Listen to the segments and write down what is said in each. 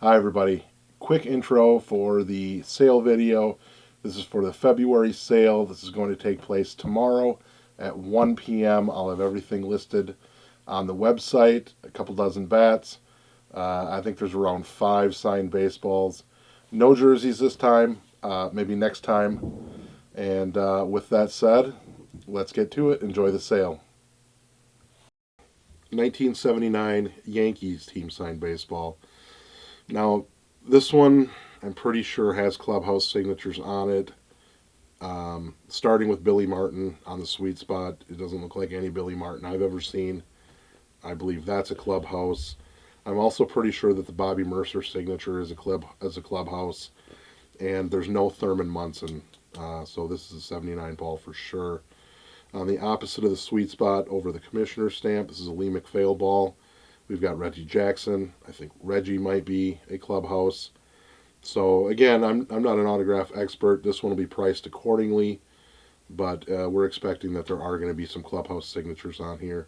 Hi everybody. Quick intro for the sale video. This is for the February sale. This is going to take place tomorrow at 1 p.m. I'll have everything listed on the website. A couple dozen bats. I think there's around 5 signed baseballs. No jerseys this time. Maybe next time. And with that said, let's get to it. Enjoy the sale. 1979 Yankees team signed baseball. Now, this one I'm pretty sure has clubhouse signatures on it. Starting with Billy Martin on the sweet spot. It doesn't look like any Billy Martin I've ever seen. I believe that's a clubhouse. I'm also pretty sure that the Bobby Mercer signature is a clubhouse, and there's no Thurman Munson. So this is a 79 ball for sure. On the opposite of the sweet spot, over the commissioner stamp, this is a Lee McPhail ball. We've got Reggie Jackson. I think Reggie might be a clubhouse. So again, I'm not an autograph expert. This one will be priced accordingly, but we're expecting that there are going to be some clubhouse signatures on here.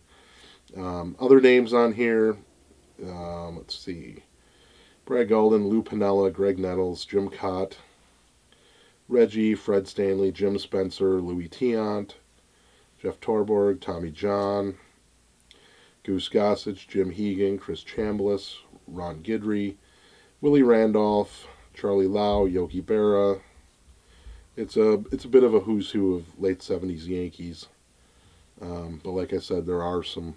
Other names on here, let's see. Brad Golden, Lou Piniella, Greg Nettles, Jim Cott, Reggie, Fred Stanley, Jim Spencer, Louis Tiant, Jeff Torborg, Tommy John, Goose Gossage, Jim Hegan, Chris Chambliss, Ron Guidry, Willie Randolph, Charlie Lau, Yogi Berra. It's a bit of a who's who of late 70s Yankees. But like I said, there are some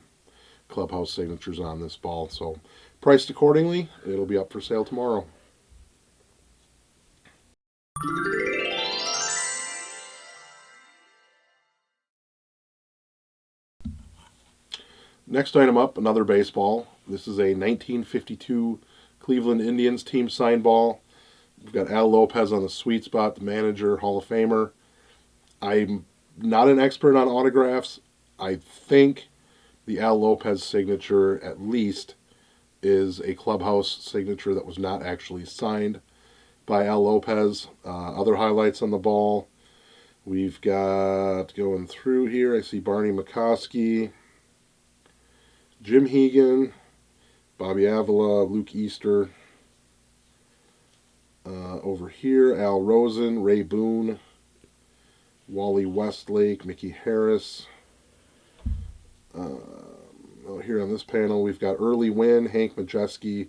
clubhouse signatures on this ball. So priced accordingly, it'll be up for sale tomorrow. Next item up, another baseball. This is a 1952 Cleveland Indians team signed ball. We've got Al Lopez on the sweet spot, the manager, Hall of Famer. I'm not an expert on autographs. I think the Al Lopez signature, at least, is a clubhouse signature that was not actually signed by Al Lopez. Other highlights on the ball. We've got, going through here, I see Barney McCoskey, Jim Hegan, Bobby Avila, Luke Easter. Over here, Al Rosen, Ray Boone, Wally Westlake, Mickey Harris. Here on this panel, we've got Early Wynn, Hank Majeski,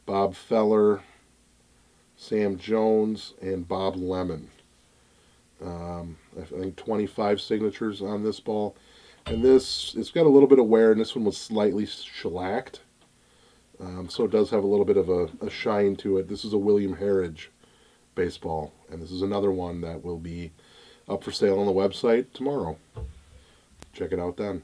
Bob Feller, Sam Jones, and Bob Lemon. I think 25 signatures on this ball. And this, it's got a little bit of wear, and this one was slightly shellacked. So it does have a little bit of a shine to it. This is a William Herridge baseball, and this is another one that will be up for sale on the website tomorrow. Check it out then.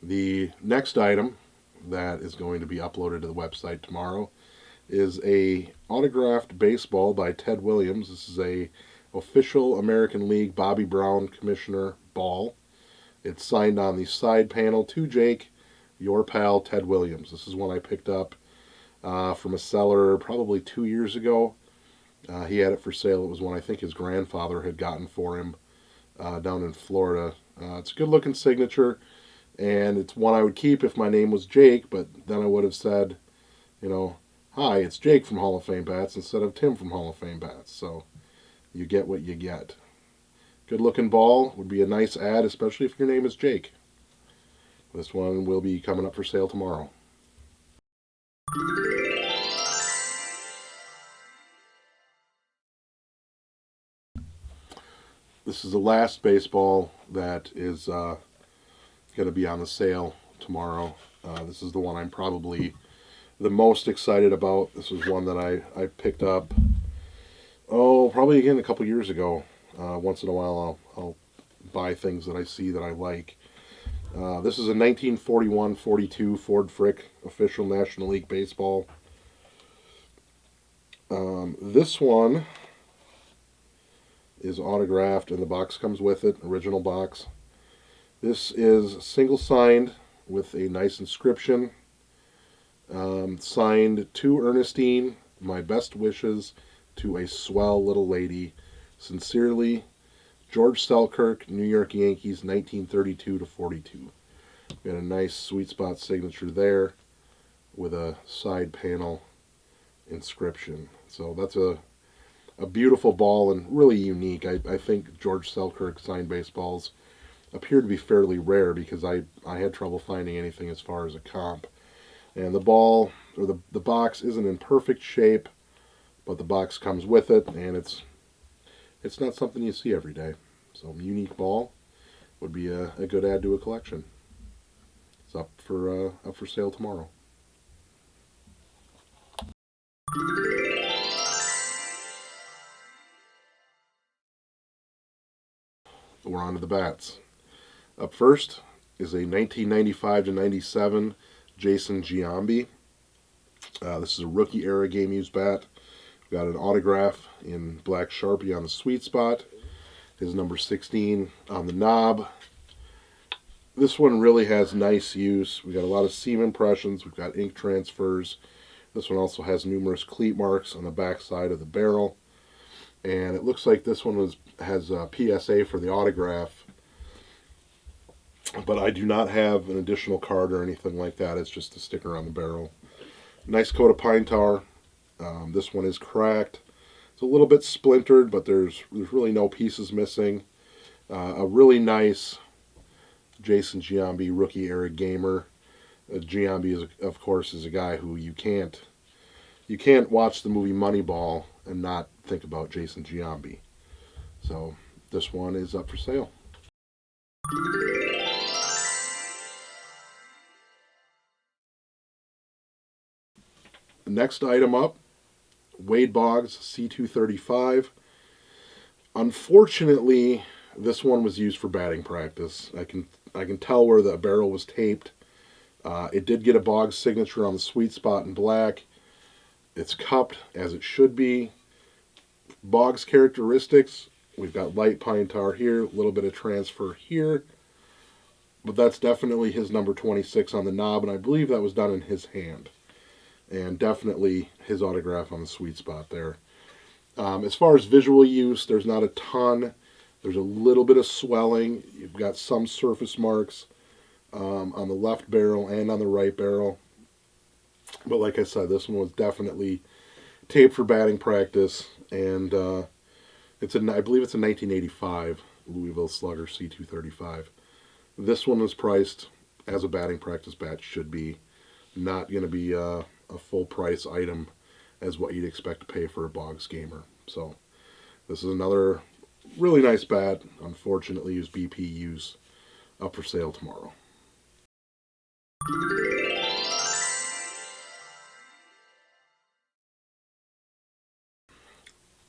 The next item that is going to be uploaded to the website tomorrow is a autographed baseball by Ted Williams. This is a official American League Bobby Brown commissioner ball. It's signed on the side panel to Jake, your pal Ted Williams. This is one I picked up from a seller probably 2 years ago. He had it for sale. It was one I think his grandfather had gotten for him down in Florida. It's a good looking signature, and it's one I would keep if my name was Jake, but then I would have said, hi, it's Jake from Hall of Fame Bats instead of Tim from Hall of Fame Bats. So you get what you get. Good looking ball, would be a nice ad, especially if your name is Jake. This one will be coming up for sale tomorrow. This is the last baseball that is going to be on the sale tomorrow. This is the one I'm probably the most excited about. This was one that I picked up, probably again a couple years ago. Once in a while I'll buy things that I see that I like. This is a 1941-42 Ford Frick official National League baseball. This one is autographed, and the box comes with it, original box. This is single signed with a nice inscription. Signed to Ernestine, my best wishes to a swell little lady. Sincerely, George Selkirk, New York Yankees, 1932-42. Got a nice sweet spot signature there with a side panel inscription. So that's a beautiful ball and really unique. I think George Selkirk signed baseballs appear to be fairly rare because I had trouble finding anything as far as a comp. And the ball, or the box, isn't in perfect shape, but the box comes with it, and it's not something you see every day. So unique ball would be a good add to a collection. It's up for sale tomorrow. We're on to the bats. Up first is a 1995-97 Jason Giambi. This is a rookie era game used bat. Got an autograph in black Sharpie on the sweet spot. His number 16 on the knob. This one really has nice use. We got a lot of seam impressions. We've got ink transfers. This one also has numerous cleat marks on the back side of the barrel. And it looks like this one has a PSA for the autograph. But I do not have an additional card or anything like that. It's just a sticker on the barrel. Nice coat of pine tar. This one is cracked. It's a little bit splintered, but there's really no pieces missing. A really nice Jason Giambi rookie era gamer. Giambi is, of course, is a guy who you can't watch the movie Moneyball and not think about Jason Giambi. So this one is up for sale. The next item up, Wade Boggs C235. Unfortunately, this one was used for batting practice. I can tell where the barrel was taped. It did get a Boggs signature on the sweet spot in black. It's cupped as it should be. Boggs characteristics, we've got light pine tar here, a little bit of transfer here. But that's definitely his number 26 on the knob, and I believe that was done in his hand. And definitely his autograph on the sweet spot there. As far as visual use, there's not a ton. There's a little bit of swelling. You've got some surface marks on the left barrel and on the right barrel. But like I said, this one was definitely taped for batting practice. And I believe it's a 1985 Louisville Slugger C235. This one was priced as a batting practice bat should be. Not going to be a full price item as what you'd expect to pay for a Boggs gamer. So this is another really nice bat. Unfortunately, is BP use. Up for sale tomorrow.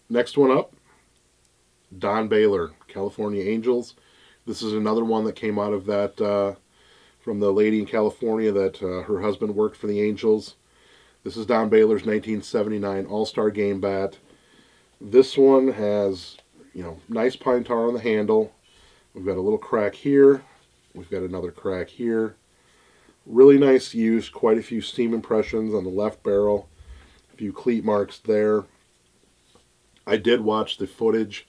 Next one up, Don Baylor, California Angels. This is another one that came out of that from the lady in California that her husband worked for the Angels. This is Don Baylor's 1979 All-Star Game bat. This one has, nice pine tar on the handle. We've got a little crack here. We've got another crack here. Really nice use. Quite a few seam impressions on the left barrel. A few cleat marks there. I did watch the footage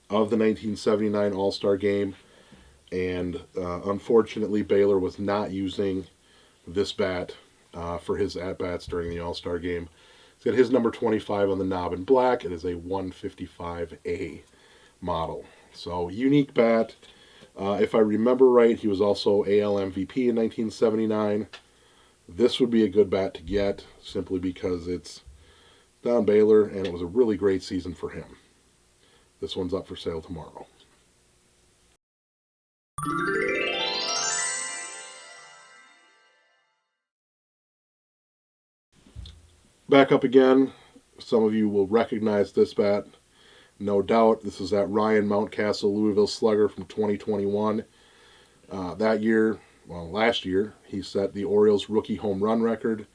of the 1979 All-Star Game. And unfortunately, Baylor was not using this bat for his at-bats during the All-Star Game. He's got his number 25 on the knob in black. It is a 155A model. So, unique bat. If I remember right, he was also AL MVP in 1979. This would be a good bat to get simply because it's Don Baylor, and it was a really great season for him. This one's up for sale tomorrow. Back up again. Some of you will recognize this bat. No doubt. This is that Ryan Mountcastle Louisville Slugger from 2021. Last year, he set the Orioles rookie home run record.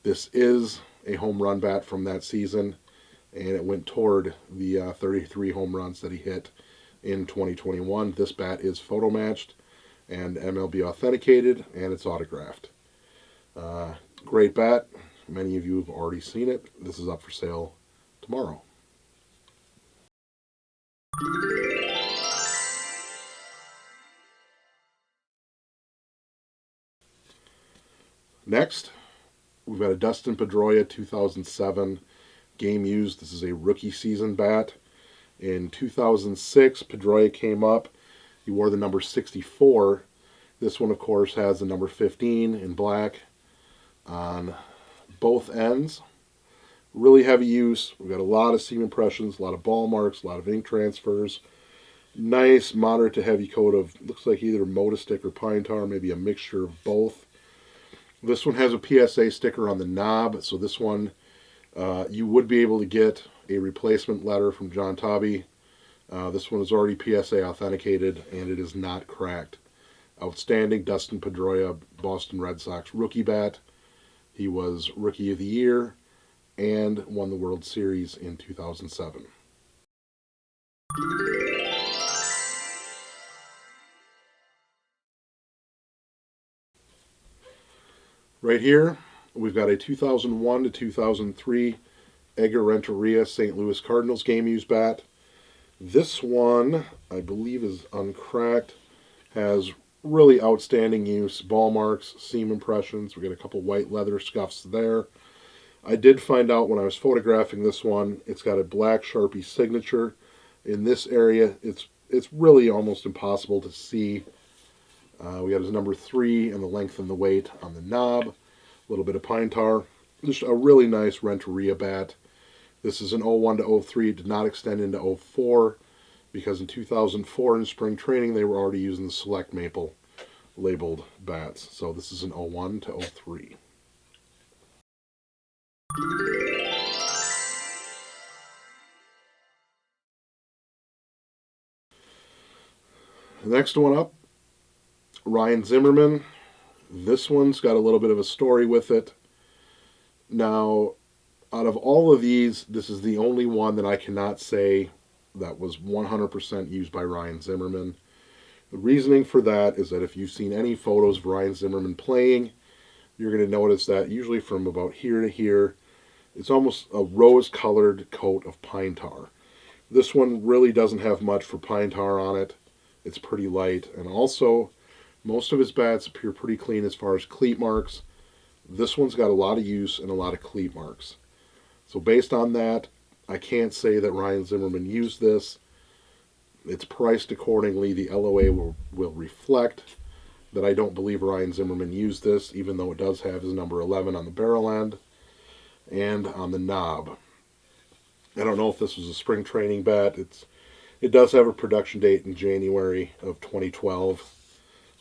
This is a home run bat from that season, and it went toward the 33 home runs that he hit in 2021. This bat is photo matched and MLB authenticated, and it's autographed. Great bat. Many of you have already seen it. This is up for sale tomorrow. Next, we've got a Dustin Pedroia 2007 game used. This is a rookie season bat. In 2006, Pedroia came up. He wore the number 64. This one, of course, has the number 15 in black on both ends. Really heavy use. We've got a lot of seam impressions, a lot of ball marks, a lot of ink transfers. Nice moderate to heavy coat of, looks like either Bostock or pine tar, maybe a mixture of both. This one has a PSA sticker on the knob, so this one you would be able to get a replacement letter from John Tobby. This one is already PSA authenticated, and it is not cracked. Outstanding Dustin Pedroia, Boston Red Sox rookie bat. He was Rookie of the Year and won the World Series in 2007. Right here, we've got a 2001 to 2003 Edgar Renteria St. Louis Cardinals game used bat. This one, I believe, is uncracked. Has really outstanding use. Ball marks, seam impressions. We got a couple white leather scuffs there. I did find out when I was photographing this one, it's got a black Sharpie signature. In this area, it's really almost impossible to see. We got his number 3 and the length and the weight on the knob. A little bit of pine tar. Just a really nice Renteria bat. This is an 01 to 03. It did not extend into 04 because in 2004 in spring training they were already using the Select Maple labeled bats. So this is an 01 to 03. The next one up, Ryan Zimmerman. This one's got a little bit of a story with it. Now, out of all of these, this is the only one that I cannot say that was 100% used by Ryan Zimmerman. The reasoning for that is that if you've seen any photos of Ryan Zimmerman playing, you're going to notice that usually from about here to here, it's almost a rose-colored coat of pine tar. This one really doesn't have much for pine tar on it. It's pretty light, and also most of his bats appear pretty clean as far as cleat marks. This one's got a lot of use and a lot of cleat marks. So based on that, I can't say that Ryan Zimmerman used this. It's priced accordingly. The LOA will reflect that I don't believe Ryan Zimmerman used this, even though it does have his number 11 on the barrel end and on the knob. I don't know if this was a spring training bat. It does have a production date in January of 2012,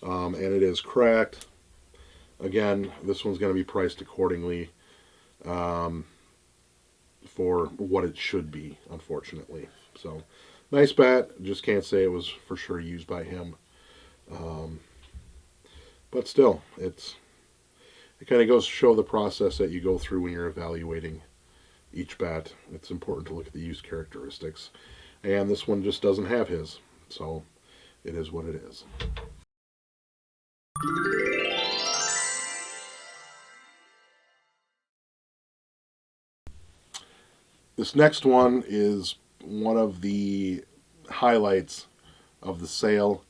and it is cracked. Again, this one's going to be priced accordingly for what it should be, unfortunately. So, nice bat. Just can't say it was for sure used by him. But still, it kind of goes to show the process that you go through when you're evaluating each bat. It's important to look at the use characteristics. And this one just doesn't have his. So, it is what it is. This next one is one of the highlights of the sale.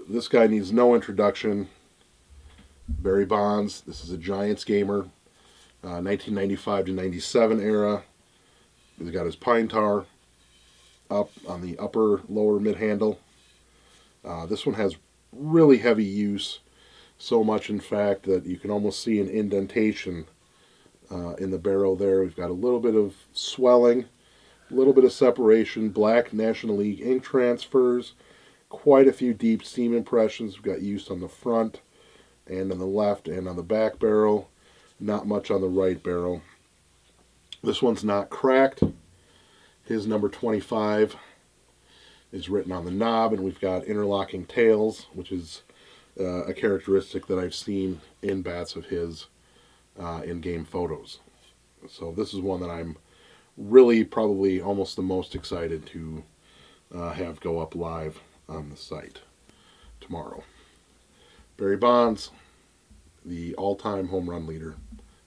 This guy needs no introduction. Barry Bonds. This is a Giants gamer. 1995 to 97 era. He's got his pine tar up on the upper lower mid handle. This one has really heavy use. So much, in fact, that you can almost see an indentation in the barrel there. We've got a little bit of swelling, a little bit of separation, black National League ink transfers, quite a few deep seam impressions. We've got use on the front and on the left and on the back barrel. Not much on the right barrel. This one's not cracked. His number 25 is written on the knob, and we've got interlocking tails, which is a characteristic that I've seen in bats of his in-game photos. So this is one that I'm really probably almost the most excited to have go up live on the site tomorrow. Barry Bonds, the all-time home run leader,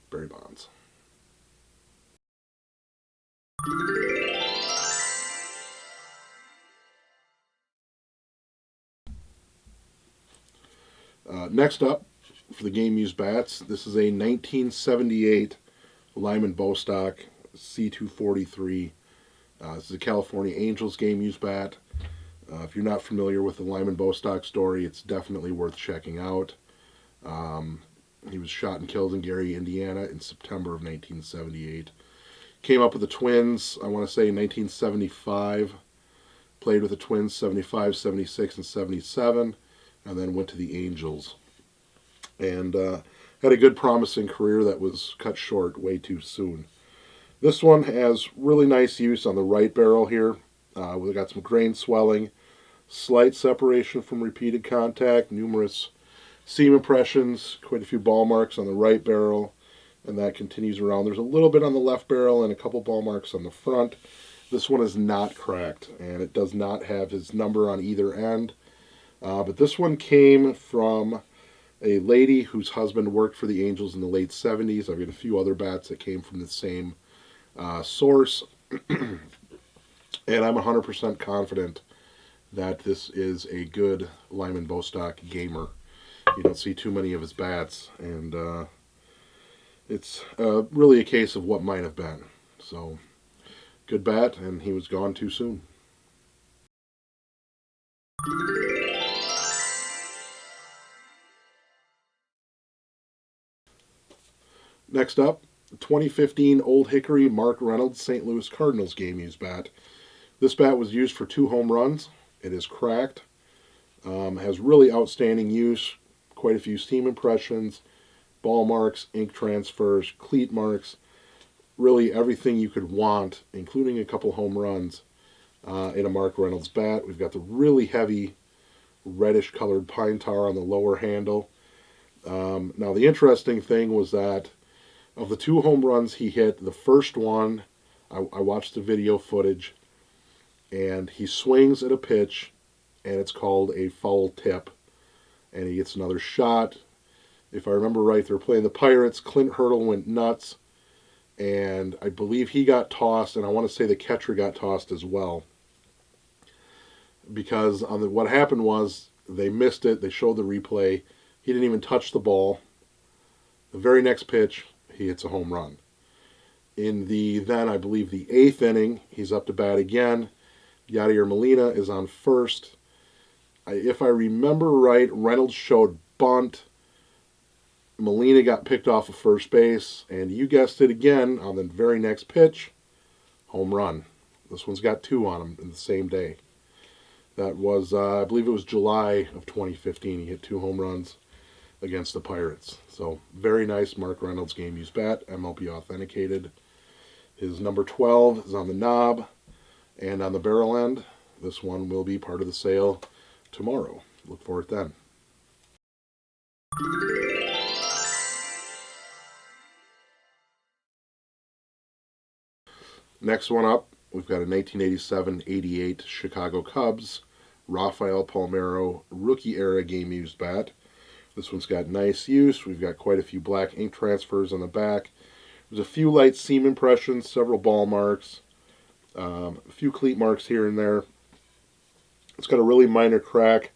Barry Bonds. Next up, for the game used bats. This is a 1978 Lyman Bostock C243. This is a California Angels game used bat. If you're not familiar with the Lyman Bostock story, it's definitely worth checking out. He was shot and killed in Gary, Indiana in September of 1978. Came up with the Twins, I want to say in 1975. Played with the Twins 75, 76, and 77, and then went to the Angels. And had a good promising career that was cut short way too soon. This one has really nice use on the right barrel here. We've got some grain swelling, slight separation from repeated contact, numerous seam impressions, quite a few ball marks on the right barrel, and that continues around. There's a little bit on the left barrel and a couple ball marks on the front. This one is not cracked, and it does not have his number on either end. But this one came from a lady whose husband worked for the Angels in the late 70s. I've got a few other bats that came from the same source. And I'm 100% confident that this is a good Lyman Bostock gamer. You don't see too many of his bats, and it's really a case of what might have been. So, good bat, and he was gone too soon. Next up, 2015 Old Hickory Mark Reynolds St. Louis Cardinals game used bat. This bat was used for 2 home runs. It is cracked. Has really outstanding use. Quite a few steam impressions, ball marks, ink transfers, cleat marks. Really everything you could want, including a couple home runs in a Mark Reynolds bat. We've got the really heavy reddish colored pine tar on the lower handle. Now the interesting thing was that of the 2 home runs he hit, the first one, I watched the video footage, and he swings at a pitch, and it's called a foul tip, and he gets another shot. If I remember right, they were playing the Pirates. Clint Hurdle went nuts, and I believe he got tossed, and I want to say the catcher got tossed as well. Because what happened was they missed it. They showed the replay. He didn't even touch the ball. The very next pitch, he hits a home run. In I believe the 8th inning, he's up to bat again. Yadier Molina is on first. If I remember right, Reynolds showed bunt. Molina got picked off of first base, and you guessed it again, on the very next pitch, home run. This one's got 2 on him in the same day. That was, I believe it was July of 2015. He hit 2 home runs against the Pirates. So, very nice Mark Reynolds game used bat, MLB authenticated. His number 12 is on the knob and on the barrel end. This one will be part of the sale tomorrow. Look for it then. Next one up, we've got a 1987-88 Chicago Cubs Rafael Palmeiro rookie era game used bat. This one's got nice use. We've got quite a few black ink transfers on the back. There's a few light seam impressions, several ball marks, a few cleat marks here and there. It's got a really minor crack.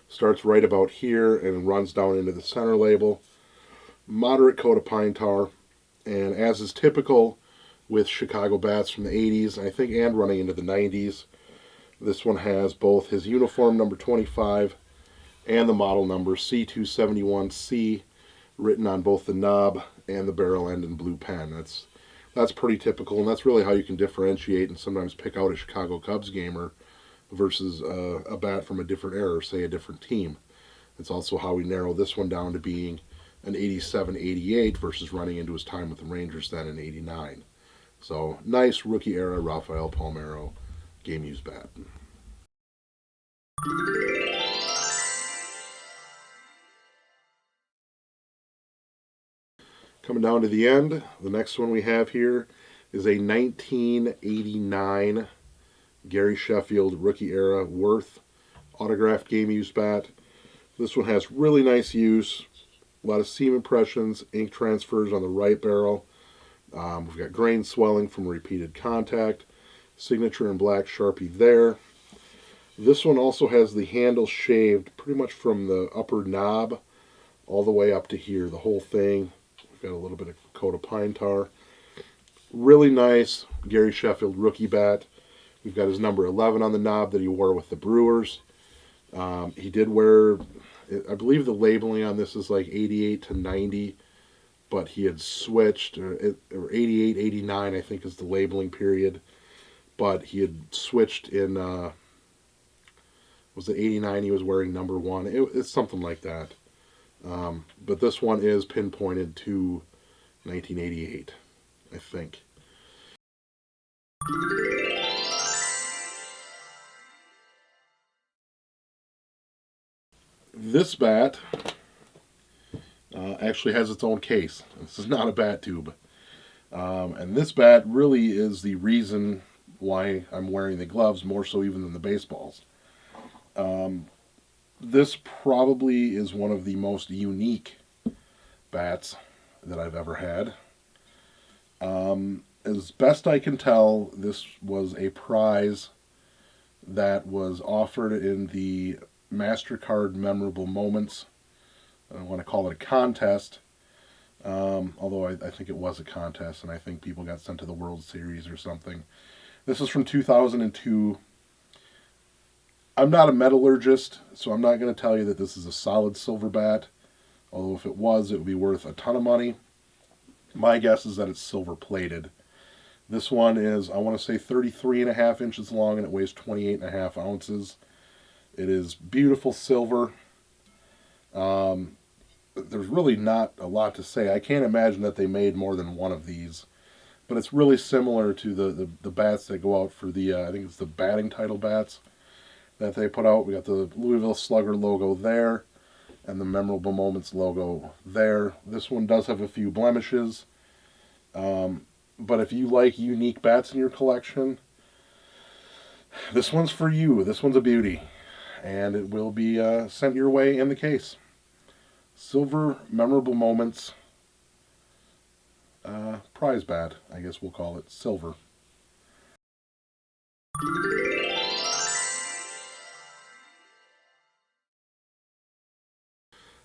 Starts right about here and runs down into the center label. Moderate coat of pine tar. And as is typical with Chicago bats from the 80s, I think, and running into the 90s, this one has both his uniform number 25 and the model number C271C written on both the knob and the barrel end in blue pen. That's pretty typical, and that's really how you can differentiate and sometimes pick out a Chicago Cubs gamer versus a bat from a different era, say a different team. It's also how we narrow this one down to being an 87-88 versus running into his time with the Rangers then in 89. So, nice rookie era Rafael Palmeiro game used bat. Coming down to the end, the next one we have here is a 1989 Gary Sheffield rookie era Worth autographed game used bat. This one has really nice use, a lot of seam impressions, ink transfers on the right barrel. We've got grain swelling from repeated contact, signature in black Sharpie there. This one also has the handle shaved pretty much from the upper knob all the way up to here, the whole thing. We've got a little bit of coat of pine tar. Really nice Gary Sheffield rookie bat. We've got his number 11 on the knob that he wore with the Brewers. He did wear, I believe the labeling on this is like 88 to 90, but he had switched, or 88, 89 I think is the labeling period, but he had switched in, was it 89 he was wearing number 1? It's something like that. But this one is pinpointed to 1988, I think. This bat actually has its own case. This is not a bat tube. And this bat really is the reason why I'm wearing the gloves, more so even than the baseballs. This probably is one of the most unique bats that I've ever had. As best I can tell, this was a prize that was offered in the MasterCard Memorable Moments. I don't want to call it a contest, although I think it was a contest, and I think people got sent to the World Series or something. This is from 2002. I'm not a metallurgist, so I'm not going to tell you that this is a solid silver bat, although if it was, it would be worth a ton of money. My guess is that it's silver plated. This one is, I want to say, 33.5 inches long, and it weighs 28.5 ounces. It is beautiful silver. There's really not a lot to say. I can't imagine that they made more than one of these. But it's really similar to the bats that go out for the, I think it's the batting title bats that they put out. We got the Louisville Slugger logo there, and the Memorable Moments logo there. This one does have a few blemishes. But if you like unique bats in your collection, this one's for you. This one's a beauty. And it will be sent your way in the case. Silver Memorable Moments prize bat, I guess we'll call it. Silver.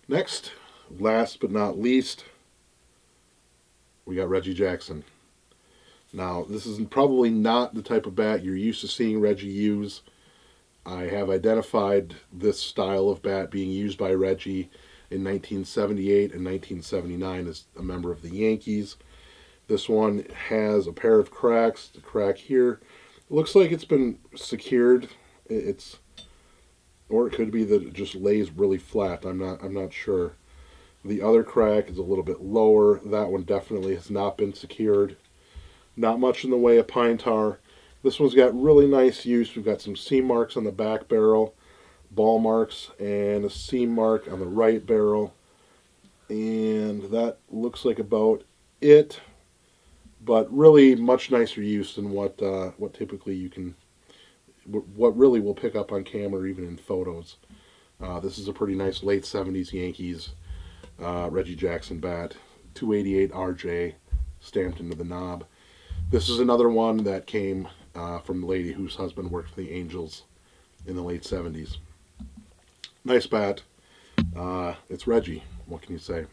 Next, last but not least, we got Reggie Jackson. Now, this is probably not the type of bat you're used to seeing Reggie use. I have identified this style of bat being used by Reggie in 1978 and 1979 as a member of the Yankees. This one has a pair of cracks. The crack here, it looks like it's been secured. Or it could be that it just lays really flat. I'm not sure. The other crack is a little bit lower. That one definitely has not been secured. Not much in the way of pine tar. This one's got really nice use. We've got some seam marks on the back barrel, ball marks, and a seam mark on the right barrel. And that looks like about it. But really much nicer use than what typically you can, what really will pick up on camera or even in photos. This is a pretty nice late 70s Yankees Reggie Jackson bat. 288 RJ stamped into the knob. This is another one that came from the lady whose husband worked for the Angels in the late 70s. Nice bat. It's Reggie. What can you say?